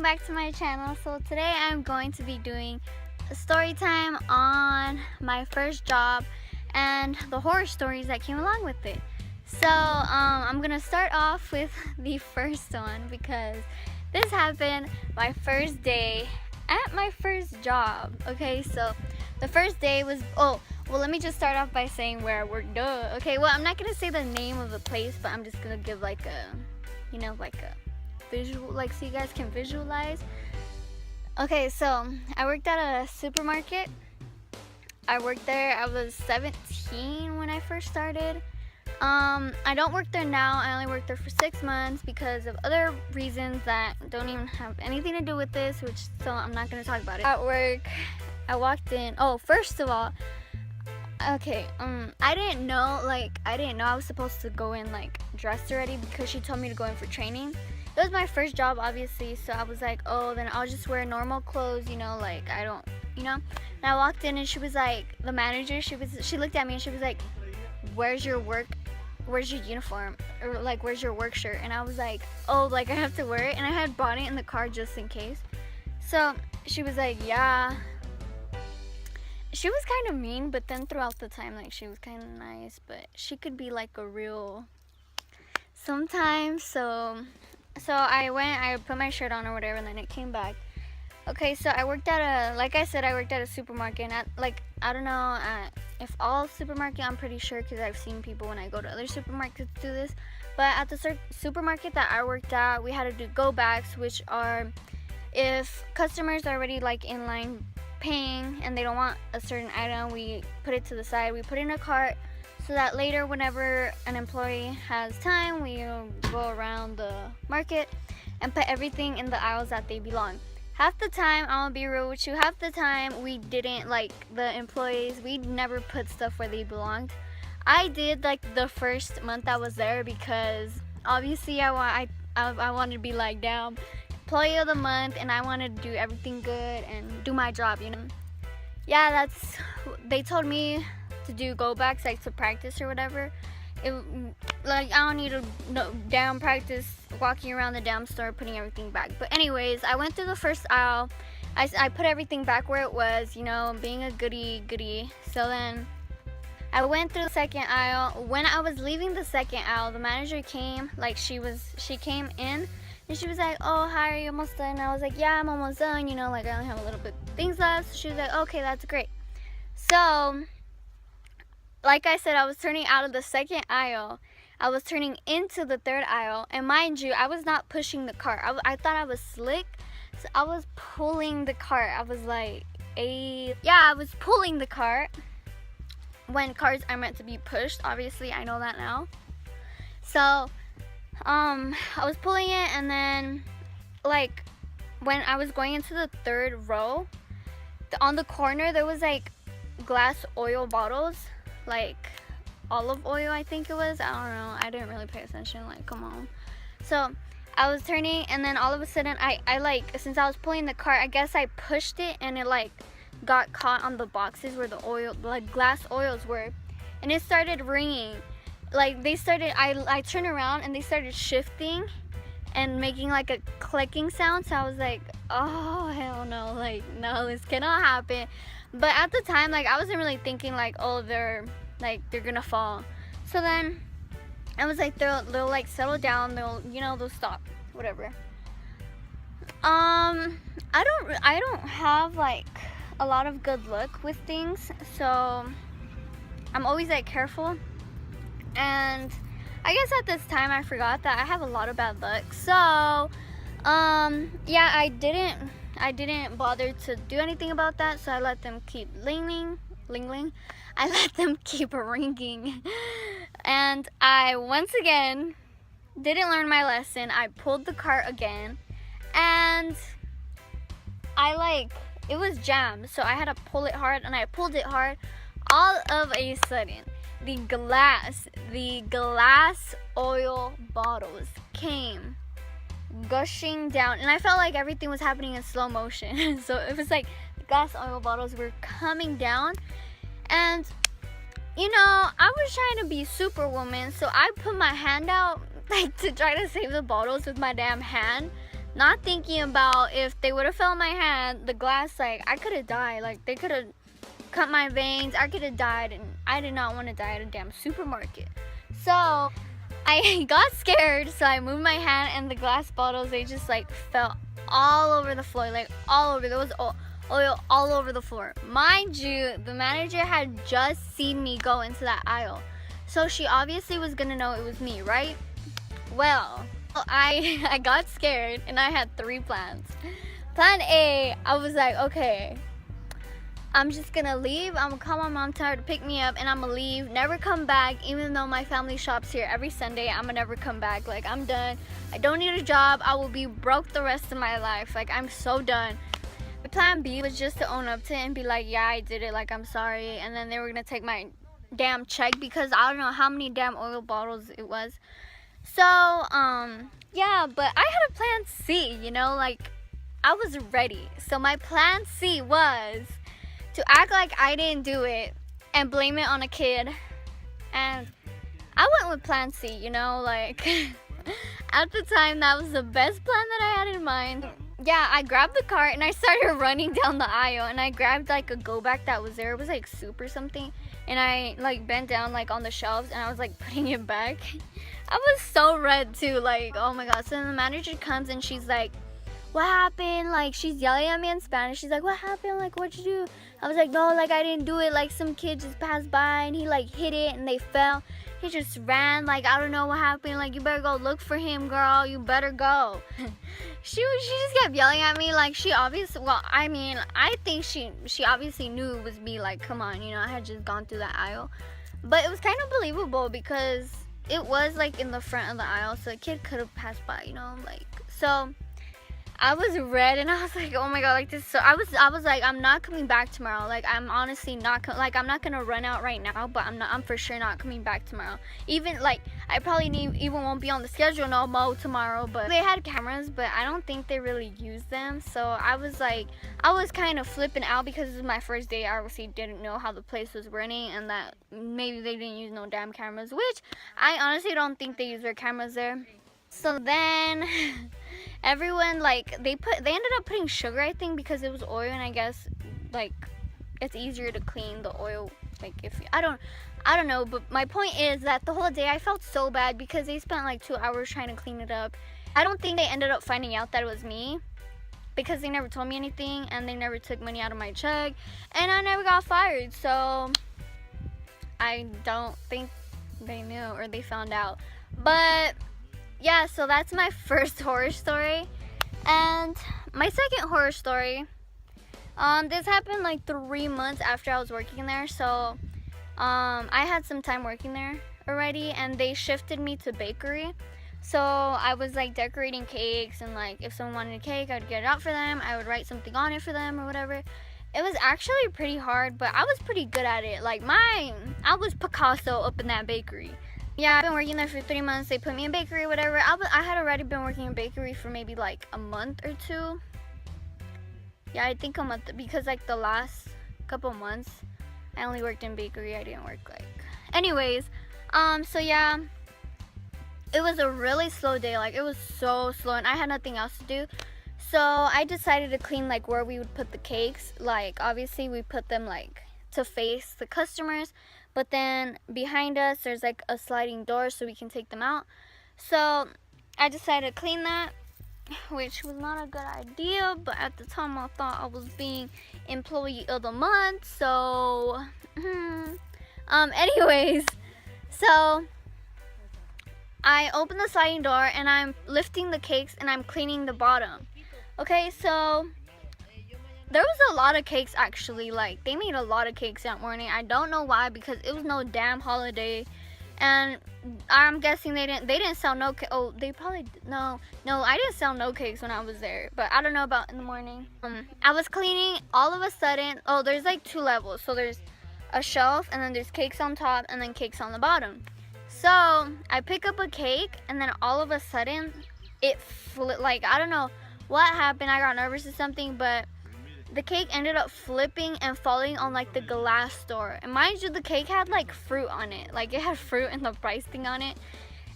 back to my channel. So today I'm going to be doing a story time on my first job and the horror stories that came along with it. So I'm gonna start off with the first one because this happened my first day at my first job. Okay, so the first day was, let me just start off by saying where I worked. Duh. Okay, well, I'm not gonna say the name of the place, but I'm just gonna give like a visual, like, so you guys can visualize. Okay, so I worked at a supermarket. I worked there. I was 17 when I first started. I don't work there now. I only worked there for 6 months because of other reasons that don't even have anything to do with this, so I'm not going to talk about it. At work, I walked in. Oh, first of all, okay, I didn't know I was supposed to go in like dressed already because she told me to go in for training. It was my first job, obviously, so I was like, oh, then I'll just wear normal clothes, like I don't, And I walked in and she was like, the manager, she looked at me and she was like, where's your uniform? Or like, where's your work shirt? And I was like, oh, like I have to wear it? And I had bought it in the car just in case. So she was like, yeah. She was kind of mean, but then throughout the time, like, she was kind of nice, but she could be like a real sometimes. So I put my shirt on or whatever, and then it came back. Okay, so I worked at a supermarket, and I don't know if all supermarket, I'm pretty sure, because I've seen people when I go to other supermarkets do this, but at the supermarket that I worked at, we had to do go backs, which are if customers are already like in line paying and they don't want a certain item, we put it to the side, we put it in a cart, so that later, whenever an employee has time, we go around the market and put everything in the aisles that they belong. Half the time, I'm gonna be real with you, half the time we didn't, like, the employees, we never put stuff where they belonged. I did, like, the first month I was there because obviously I wanted to be like, damn, employee of the month, and I wanted to do everything good and do my job, Yeah, they told me to do go backs, like to practice or whatever. I don't need to damn practice walking around the damn store putting everything back. But anyways, I went through the first aisle. I put everything back where it was, being a goody. So then I went through the second aisle. When I was leaving the second aisle, the manager came, like she came in and she was like, oh, hi, are you almost done? And I was like, yeah, I'm almost done, like I only have a little bit things left. So she was like, okay, that's great. So like I said, I was turning out of the second aisle. I was turning into the third aisle. And mind you, I was not pushing the cart. I thought I was slick. So I was pulling the cart. I was like, I was pulling the cart. When carts are meant to be pushed. Obviously, I know that now. So, I was pulling it. And then, like, when I was going into the third row, on the corner, there was, like, glass oil bottles. Like olive oil, I think it was. I don't know. I didn't really pay attention. Like, come on. So I was turning, and then all of a sudden, I since I was pulling the cart, I guess I pushed it, and it like got caught on the boxes where the oil, like glass oils were, and it started ringing. Like I turned around, and they started shifting and making like a clicking sound. So I was like, oh hell no, like no, this cannot happen. But at the time, like, I wasn't really thinking like, oh, they're gonna fall. So then I was like, they'll like settle down, they'll stop, whatever. I don't have like a lot of good luck with things, so I'm always like careful. And I guess at this time I forgot that I have a lot of bad luck. So yeah, I didn't bother to do anything about that, so I let them keep ling. I let them keep ringing. And I, once again, didn't learn my lesson. I pulled the cart again, and it was jammed, so I had to pull it hard, and I pulled it hard. All of a sudden, the glass oil bottles came gushing down, and I felt like everything was happening in slow motion. So it was like the glass oil bottles were coming down, and I was trying to be superwoman, so I put my hand out like to try to save the bottles with my damn hand, not thinking about if they would have fell in my hand, the glass, like, I could have died. Like, they could have cut my veins. I could have died, and I did not want to die at a damn supermarket. So I got scared, so I moved my hand, and the glass bottles, they just like fell all over the floor, like all over. There was oil all over the floor. Mind you, the manager had just seen me go into that aisle, so she obviously was gonna know it was me, right? Well, I got scared, and I had 3 plans. Plan A, I was like, okay, I'm just gonna leave. I'm gonna call my mom, tell her to pick me up, and I'm gonna leave, never come back. Even though my family shops here every Sunday, I'm gonna never come back. Like, I'm done. I don't need a job. I will be broke the rest of my life. Like, I'm so done. My plan B was just to own up to it and be like, yeah, I did it. Like, I'm sorry. And then they were gonna take my damn check, because I don't know how many damn oil bottles it was. So, yeah, but I had a plan C, you know, like, I was ready. So my plan C was to act like I didn't do it and blame it on a kid. And I went with plan C, you know, like, at the time, that was the best plan that I had in mind. Yeah, I grabbed the cart and I started running down the aisle, and I grabbed like a go bag that was there. It was like soup or something, and I like bent down like on the shelves, and I was like putting it back. I was so red too, like, oh my god. So then the manager comes and she's like, what happened? Like, she's yelling at me in Spanish. She's like, what happened? Like, what'd you do? I was like, no, like, I didn't do it. Like, some kid just passed by and he like hit it and they fell. He just ran. Like, I don't know what happened. Like, you better go look for him, girl. You better go. She just kept yelling at me. Like, she obviously, well, I mean, I think she obviously knew it was me. Like, come on, you know, I had just gone through that aisle. But it was kind of believable because it was like in the front of the aisle, so a kid could have passed by, you know, like. So I was red, and I was like, oh my god, like this. So I was like, I'm not coming back tomorrow. Like, I'm honestly not like, I'm not gonna run out right now, but I'm for sure not coming back tomorrow. Even like, I probably even won't be on the schedule no more tomorrow. But they had cameras, but I don't think they really used them. So I was like, I was kind of flipping out because this was my first day. I obviously didn't know how the place was running, and that maybe they didn't use no damn cameras, which I honestly don't think they use their cameras there. So then everyone, like, they ended up putting sugar, I think, because it was oil, and I guess like it's easier to clean the oil, like, if I don't know. But my point is that the whole day I felt so bad because they spent like 2 hours trying to clean it up. I don't think they ended up finding out that it was me because they never told me anything, and they never took money out of my check, and I never got fired. So I don't think they knew or they found out. But yeah, so that's my first horror story. And my second horror story, this happened like 3 months after I was working there. So I had some time working there already, and they shifted me to bakery. So I was like decorating cakes, and like if someone wanted a cake, I'd get it out for them. I would write something on it for them or whatever. It was actually pretty hard, but I was pretty good at it. Like, I was Picasso up in that bakery. Yeah, I've been working there for 3 months. They put me in bakery, whatever. I had already been working in bakery for maybe like a month or 2. Yeah, I think a month, because like the last couple months I only worked in bakery. I didn't work like. Anyways, so yeah, it was a really slow day. Like, it was so slow, and I had nothing else to do. So I decided to clean like where we would put the cakes. Like, obviously we put them like to face the customers, but then behind us there's like a sliding door so we can take them out. So I decided to clean that, which was not a good idea, but at the time I thought I was being employee of the month. So anyways, so I open the sliding door and I'm lifting the cakes and I'm cleaning the bottom. Okay, so there was a lot of cakes actually. Like, they made a lot of cakes that morning. I don't know why, because it was no damn holiday, and I'm guessing they didn't sell no cake. Oh, they probably no, I didn't sell no cakes when I was there, but I don't know about in the morning. I was cleaning, all of a sudden, oh, there's like 2 levels. So there's a shelf, and then there's cakes on top, and then cakes on the bottom. So I pick up a cake, and then all of a sudden it flipped. Like, I don't know what happened. I got nervous or something, but the cake ended up flipping and falling on like the glass door. And mind you, the cake had like fruit on it. Like, it had fruit and the price thing on it.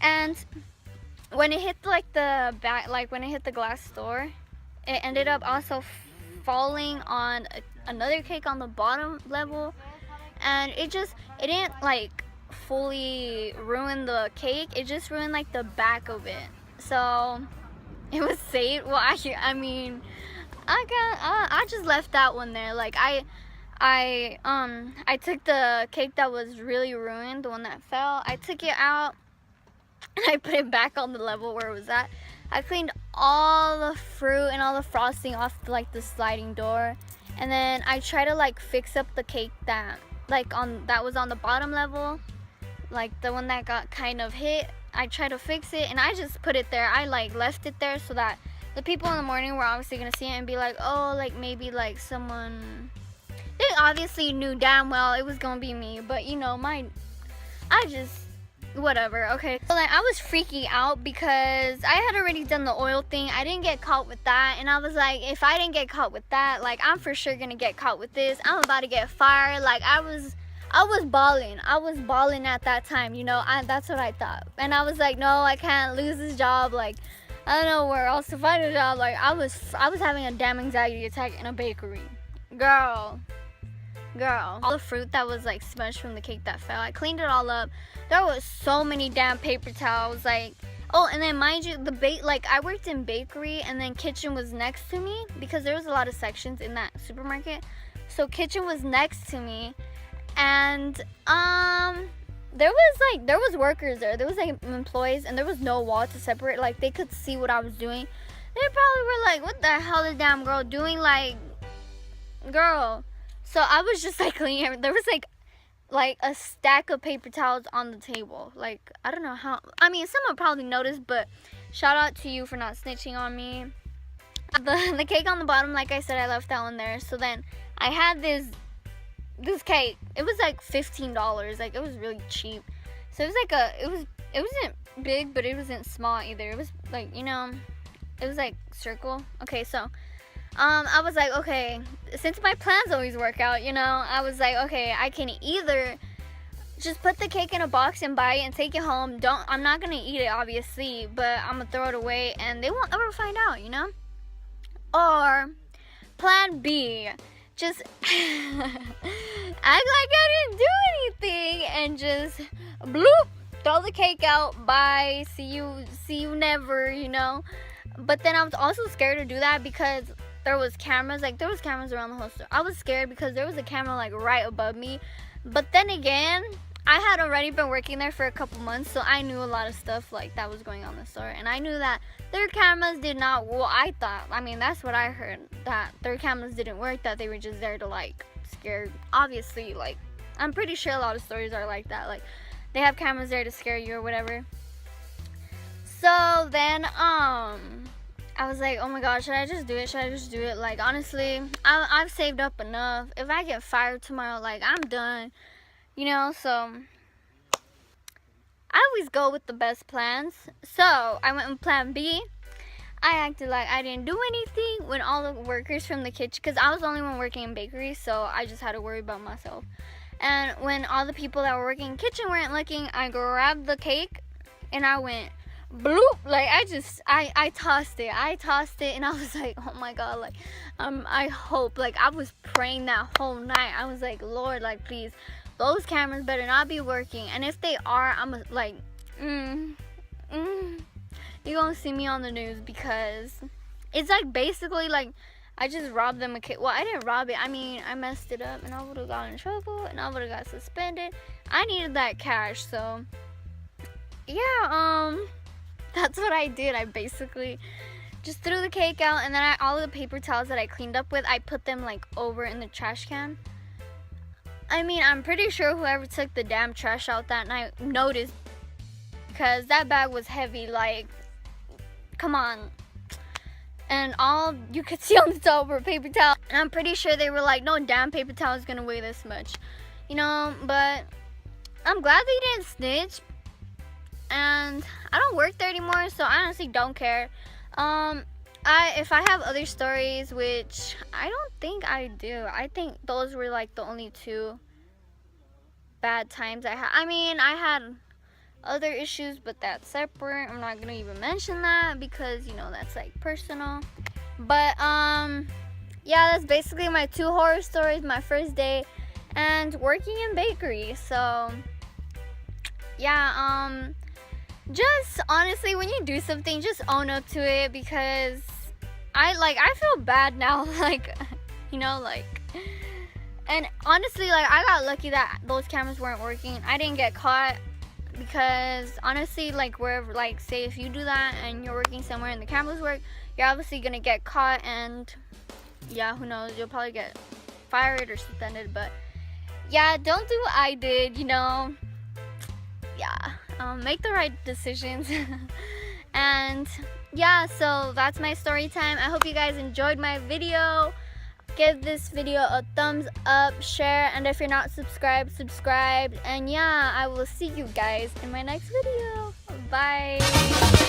And when it hit like the back, like when it hit the glass door, it ended up also falling on another cake on the bottom level, and it didn't like fully ruin the cake. It just ruined like the back of it. So it was safe. Well, I mean, I just left that one there. Like I took the cake that was really ruined, the one that fell. I took it out and I put it back on the level where it was at. I cleaned all the fruit and all the frosting off like the sliding door, and then I tried to like fix up the cake that that was on the bottom level, like the one that got kind of hit. I tried to fix it, and I just put it there. I like left it there so that the people in the morning were obviously gonna see it and be like, oh, like maybe like someone. They obviously knew damn well it was gonna be me, but you know, whatever, okay. So like I was freaking out because I had already done the oil thing. I didn't get caught with that, and I was like, if I didn't get caught with that, like I'm for sure gonna get caught with this. I'm about to get fired. Like I was balling. I was balling at that time, you know. That's what I thought, and I was like, no, I can't lose this job. Like I don't know where else to find a job. Like I was having a damn anxiety attack in a bakery, girl. All the fruit that was like smudged from the cake that fell, I cleaned it all up. There was so many damn paper towels. Like, oh, and then mind you, like I worked in bakery, and then kitchen was next to me because there was a lot of sections in that supermarket. So kitchen was next to me, and there was workers there. There was like employees, and there was no wall to separate. Like they could see what I was doing. They probably were like, "What the hell is damn girl doing?" Like, girl. So I was just like cleaning everything. There was like a stack of paper towels on the table. Like I don't know how. I mean, someone probably noticed, but shout out to you for not snitching on me. The cake on the bottom, like I said, I left that one there. So then I had this cake. It was like $15. Like it was really cheap. So it was like it wasn't big, but it wasn't small either. It was like, you know, it was like circle. Okay, so I was like, okay, since my plans always work out, you know, I was like, okay, I can either just put the cake in a box and buy it and take it home. I'm not gonna eat it, obviously, but I'm gonna throw it away and they won't ever find out, you know? Or plan B, just act like I didn't do anything and just bloop, throw the cake out, bye, see you never, you know? But then I was also scared to do that because there was cameras around the whole store. I was scared because there was a camera like right above me. But then again, I had already been working there for a couple months, so I knew a lot of stuff like that was going on in the store. And I knew that their cameras did not, well, I thought, I mean, that's what I heard, that their cameras didn't work, that they were just there to like scare. Obviously, like, I'm pretty sure a lot of stores are like that. Like, they have cameras there to scare you or whatever. So then, I was like, oh my gosh, should I just do it? Like, honestly, I've saved up enough. If I get fired tomorrow, like, I'm done. You know, so I always go with the best plans. So I went with plan B. I acted like I didn't do anything when all the workers from the kitchen, because I was the only one working in bakery, so I just had to worry about myself. And when all the people that were working in kitchen weren't looking, I grabbed the cake and I went bloop, like I tossed it, and I was like, oh my god, like I hope, like I was praying that whole night. I was like, Lord, like please, those cameras better not be working, and if they are, I'm like, you're gonna see me on the news, because it's like basically like I just robbed them a cake. Well, I didn't rob it, I mean I messed it up, and I would have gotten in trouble, and I would have got suspended. I needed that cash, so yeah, that's what I did. I basically just threw the cake out, and then all the paper towels that I cleaned up with, I put them like over in the trash can. I mean, I'm pretty sure whoever took the damn trash out that night noticed, because that bag was heavy, like, come on. And all you could see on the top were paper towels. And I'm pretty sure they were like, no damn paper towel is gonna weigh this much. You know, but I'm glad they didn't snitch. And I don't work there anymore, so I honestly don't care. If I have other stories, which I don't think I do. I think those were like the only two bad times I had. I mean, I had other issues, but that's separate. I'm not gonna even mention that because, you know, that's like personal. But yeah, that's basically my 2 horror stories, my first day and working in bakery. So yeah, just honestly, when you do something, just own up to it, because I feel bad now, like, you know, like, and honestly, like, I got lucky that those cameras weren't working. I didn't get caught, because honestly, like, wherever, like, say if you do that and you're working somewhere and the cameras work, you're obviously gonna get caught, and yeah, who knows, you'll probably get fired or suspended. But yeah, don't do what I did, you know. Yeah, make the right decisions. And yeah, so that's my story time. I hope you guys enjoyed my video. Give this video a thumbs up, share, and if you're not subscribed, subscribe. And yeah, I will see you guys in my next video. Bye.